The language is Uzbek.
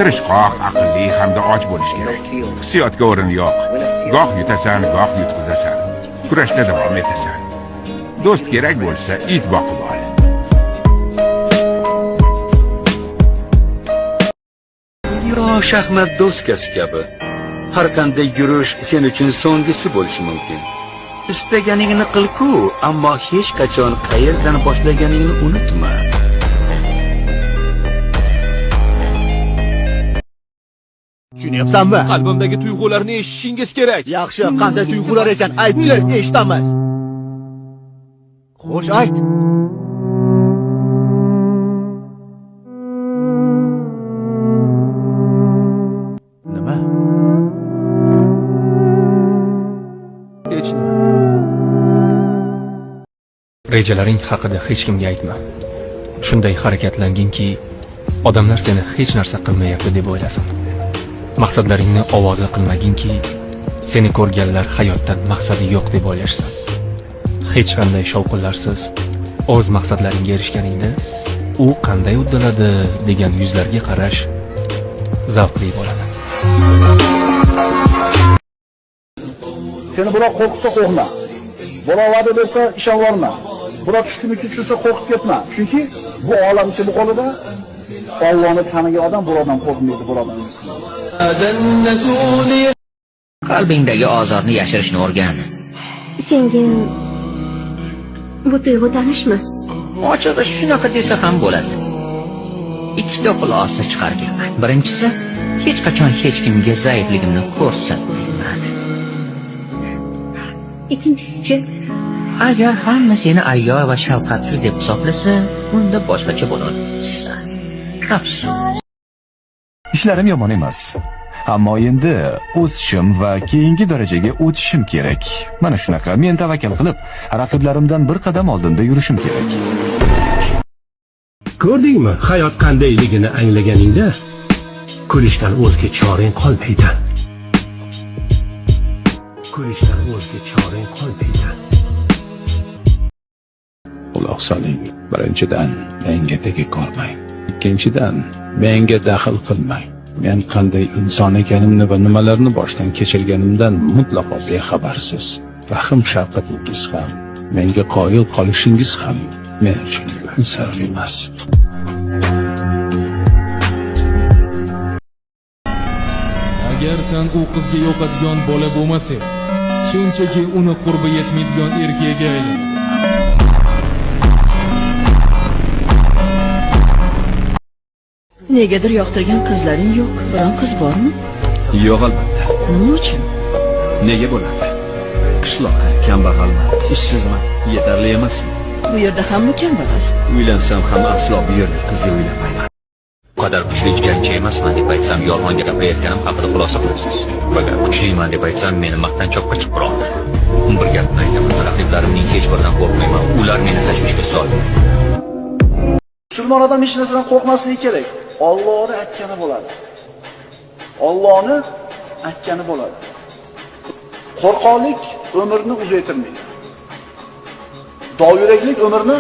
tirishqoq, aqlli hamda och bo'lish kerak. Hissiyotga o'rin yo'q. Goh yutasan, goh yutqizasan. Kurashda davom etasan. Do'st kerak bo'lsa, it boqib ol. Yo, shaxmat doskasi kabi. Har qanday yurish sen uchun so'nggisi bo'lishi mumkin. Istaganingni qil-ku, ammo hech qachon qayerdan boshlaganingni unutma. Tushunyapsanmi? Qalbimdagi tuyg'ularni eshitishingiz kerak. Yaxshi, qanday tuyg'ular ekan aytchi, eshitamiz. Xo'sh, ayt. Nima? Hech nima. Rejalaring haqida hech kimga aytma. Shunday harakatlanginki, odamlar seni hech narsa qilmayapti deb o'ylasin. Maqsadlaringni ovoza qilmaginki, seni ko'rganlar hayotdan maqsadi yo'q deb o'ylashsin. Hech qanday shovqinlarsiz o'z maqsadlaringga erishganingda, u qanday uddaladi degan yuzlarga qarash zavqli bo'ladi. Seni biroq qo'rqitsa qo'rqma. Biroq va'da bersa ishonvorma. Biroq tushkunlikka tushsa qo'rqib ketma. Chunki bu olam ichida qolida Allohni tanigan odam birodan qo'rqmaydi, birodan. Qalbingdagi ozorni yashirishni o'rgan. Senga bu tuyg'u tanishmi? Ochig'i shunaqa desa ham bo'ladi. Ikkita xulosa chiqarganman. Birinchisi, hech qachon hech kimga zaifligimni ko'rsatmayman. Ikkinchisi-chi, agar hamma seni ayyor va shafqatsiz deb hisoblasa, unda boshqacha bo'ladi. Afsus. Ishlarim yomon emas. Ammo endi o'sishim va keyingi darajaga o'tishim kerak. Mana shunaqa, men tavakkal qilib, raqiblarimdan bir qadam oldinda yurishim kerak. Ko'rdingmi, hayot qandayligini anglaganingda, kulishdan o'zga choring qolmaydi. Kulishdan o'zga choring qolmaydi. Quloq soling. Birinchidan, menga tegib qolmang. Ikkinchidan, menga daxl qilmang. Men qanday inson ekanimni va nimalarni boshdan kechirganimdan mutlaqo bexabarsiz. Rahim shafqatingiz ham, menga qoyil qolishingiz ham men uchun zarur emas. Agar sen u qizga yoqadigan bola bo'lmasang, shunchaki uni qurbi yetmaydigan erkakka aylan. Negadir yoqtirgan qizlaring yo'q. Biron qiz bormi? Yo'q albatta. Nima uchun? Nega bo'ladi? Qishloqda kambag'alman, ishsizman, yetarli emasmi? Bu yerda hamma kambag'al. Uylansam ham aslo bu yerda qizga uylanmayman. Bu qadar kuchli jangchi emasman deb aytsam, yolg'onga gapirayotganim haqida xulosa qilasiz. Agar kuchliman deb aytsam, meni maqtanchoqqa chiqaradi. Bir gapni aytaman, raqiblarimning hech biridan qo'rqmayman. Ular meni tashvishga soladi. Musulmon odam hech narsadan qo'rqmasligi kerak. Allohni aytgani bo'ladi. Allohni aytgani bo'ladi. Qo'rqoqlik umrni uzaytirmaydi. Dovyuraklik umrni